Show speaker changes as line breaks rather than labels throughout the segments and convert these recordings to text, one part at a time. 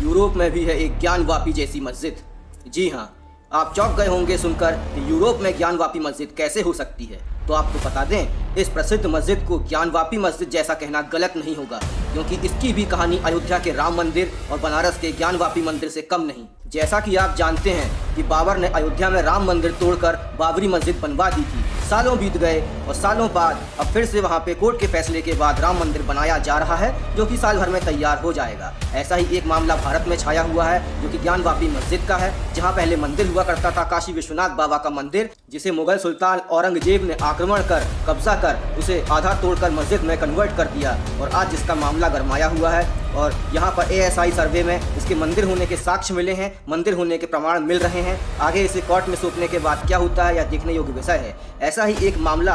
Europe में भी है एक ज्ञानवापी जैसी मस्जिद। जी हाँ, आप चौंक गए होंगे सुनकर कि यूरोप में ज्ञानवापी मस्जिद कैसे हो सकती है। तो आपको बता दें, इस प्रसिद्ध मस्जिद को ज्ञानवापी मस्जिद जैसा कहना गलत नहीं होगा, क्योंकि इसकी भी कहानी अयोध्या के राम मंदिर और बनारस के ज्ञानवापी मंदिर से कम नहीं। जैसा कि आप जानते हैं कि बाबर ने अयोध्या में राम मंदिर तोड़कर बाबरी मस्जिद बनवा दी थी। सालों बीत गए और सालों बाद अब फिर से वहां पे कोर्ट के फैसले के बाद राम मंदिर बनाया जा रहा है, जो कि साल भर में तैयार हो जाएगा। ऐसा ही एक मामला भारत में छाया हुआ है, जो कि ज्ञानवापी मस्जिद का है, जहां पहले मंदिर हुआ करता था काशी विश्वनाथ बाबा का मंदिर, जिसे मुगल सुल्तान औरंगजेब ने आक्रमण कर कब्जा कर उसे आधा तोड़कर मस्जिद में कन्वर्ट कर दिया। और आज जिसका मामला गरमाया हुआ है और यहाँ पर ASI सर्वे में इसके मंदिर होने के साक्ष्य मिले हैं, मंदिर होने के प्रमाण मिल रहे हैं। आगे इसे कोर्ट में सौंपने के बाद क्या होता है यह देखने योग्य विषय है। ऐसा ही एक मामला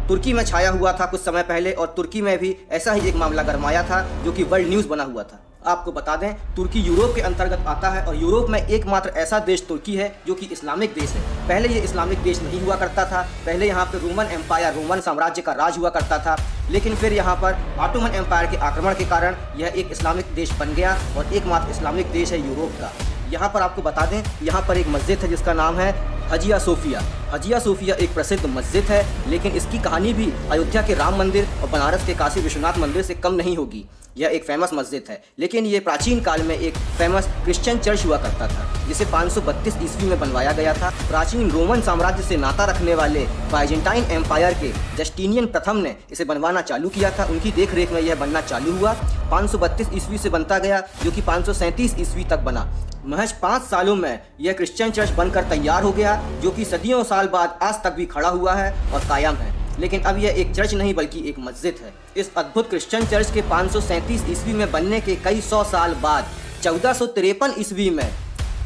तुर्की में छाया हुआ था कुछ समय पहले, और तुर्की में भी ऐसा ही एक मामला गरमाया था, जो कि वर्ल्ड न्यूज़ बना हुआ था। आपको बता दें, तुर्की यूरोप के अंतर्गत आता है और यूरोप में एकमात्र ऐसा देश तुर्की है जो कि इस्लामिक देश है। पहले ये इस्लामिक देश नहीं हुआ करता था। पहले यहाँ पे रोमन एम्पायर, रोमन साम्राज्य का राज हुआ करता था, लेकिन फिर यहाँ पर ऑटोमन एम्पायर के आक्रमण के कारण यह एक इस्लामिक देश बन गया और एकमात्र इस्लामिक देश है यूरोप का। यहाँ पर आपको बता दें, यहाँ पर एक मस्जिद है जिसका नाम है हजिया सोफिया। हजिया सोफिया एक प्रसिद्ध मस्जिद है, लेकिन इसकी कहानी भी अयोध्या के राम मंदिर और बनारस के काशी विश्वनाथ मंदिर से कम नहीं होगी। यह एक फेमस मस्जिद है, लेकिन ये प्राचीन काल में एक फेमस क्रिश्चियन चर्च हुआ करता था, जिसे 532 ईस्वी में बनवाया गया था। प्राचीन रोमन साम्राज्य से नाता रखने वाले बाइजेंटाइन एम्पायर के जस्टिनियन प्रथम ने इसे बनवाना चालू किया था। उनकी देखरेख में यह बनना चालू हुआ। 532 ईस्वी से बनता गया, जो कि 537 ईस्वी तक बना। महज 5 सालों में यह क्रिश्चियन चर्च बनकर तैयार हो गया, जो कि सदियों साल बाद आज तक भी खड़ा हुआ है और कायम है। लेकिन अब यह एक चर्च नहीं बल्कि एक मस्जिद है। इस अद्भुत क्रिश्चियन चर्च के 537 ईस्वी में बनने के कई सौ साल बाद 1453 ईस्वी में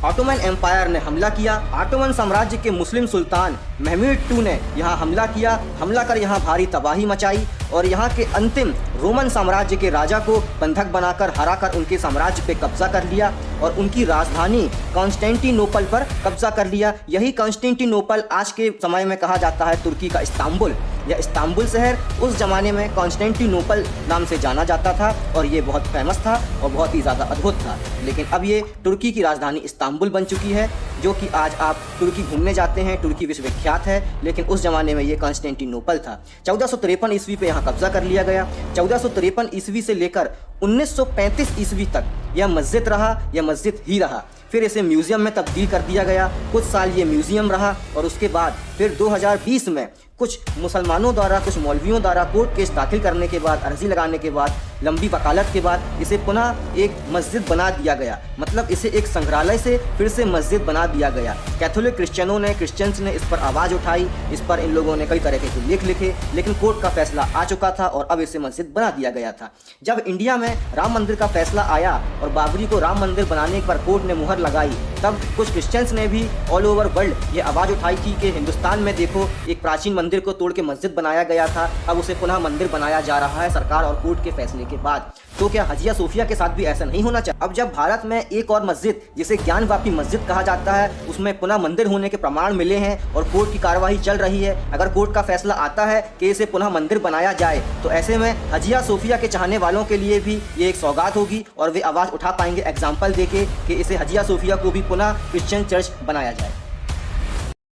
ऑटोमन एम्पायर ने हमला किया। ऑटोमन साम्राज्य के मुस्लिम सुल्तान महमूद II ने यहाँ हमला किया। हमला कर यहाँ भारी तबाही मचाई और यहाँ के अंतिम रोमन साम्राज्य के राजा को बंधक बनाकर हराकर उनके साम्राज्य पे कब्जा कर लिया और उनकी राजधानी कॉन्स्टेंटिनोपल पर कब्जा कर लिया। यही कॉन्स्टेंटिनोपल आज के समय में कहा जाता है तुर्की का इस्तांबुल। यह इस्तांबुल शहर उस ज़माने में कॉन्स्टेंटिनोपल नाम से जाना जाता था और ये बहुत फेमस था और बहुत ही ज़्यादा अद्भुत था। लेकिन अब ये तुर्की की राजधानी इस्तांबुल बन चुकी है, जो कि आज आप तुर्की घूमने जाते हैं, तुर्की विश्वविख्यात है, लेकिन उस ज़माने में ये कॉन्स्टेंटिनोपल था। 1453 ईस्वी पे यहाँ कब्जा कर लिया गया। 1453 ईस्वी से लेकर 1935 ईस्वी तक यह मस्जिद रहा, यह मस्जिद ही रहा। फिर इसे म्यूज़ियम में तब्दील कर दिया गया। कुछ साल ये म्यूज़ियम रहा और उसके बाद फिर 2020 में कुछ मुसलमानों द्वारा, कुछ मौलवियों द्वारा कोर्ट केस दाखिल करने के बाद, अर्जी लगाने के बाद, लंबी वकालत के बाद इसे पुनः एक मस्जिद बना दिया गया। मतलब इसे एक संग्रहालय से फिर से मस्जिद बना दिया गया। कैथोलिक क्रिश्चियंस ने इस पर आवाज़ उठाई, इस पर इन लोगों ने कई तरह के लेख लिखे, लेकिन कोर्ट का फैसला आ चुका था और अब इसे मस्जिद बना दिया गया था। जब इंडिया में राम मंदिर का फैसला आया और बाबरी को राम मंदिर बनाने पर कोर्ट ने मुहर लगाई, तब कुछ क्रिश्चियंस ने भी ऑल ओवर वर्ल्ड ये आवाज़ उठाई थी कि हिंदुस्तान में देखो, एक प्राचीन मंदिर को तोड़ के मस्जिद बनाया गया था, अब उसे पुनः मंदिर बनाया जा रहा है सरकार और कोर्ट के फैसले के बाद। तो क्या हजिया सोफिया के साथ भी ऐसा नहीं होना चाहिए? अब जब भारत में एक और मस्जिद, जिसे ज्ञानवापी मस्जिद कहा जाता है, उसमें पुनः मंदिर होने के प्रमाण मिले हैं और कोर्ट की कार्रवाई चल रही है, अगर कोर्ट का फैसला आता है कि इसे पुनः मंदिर बनाया जाए, तो ऐसे में हजिया सोफिया के चाहने वालों के लिए भी ये एक सौगात होगी और वे आवाज़ उठा पाएंगे एग्जाम्पल देके कि इसे हजिया सोफिया को भी पुनः क्रिश्चियन चर्च बनाया जाए।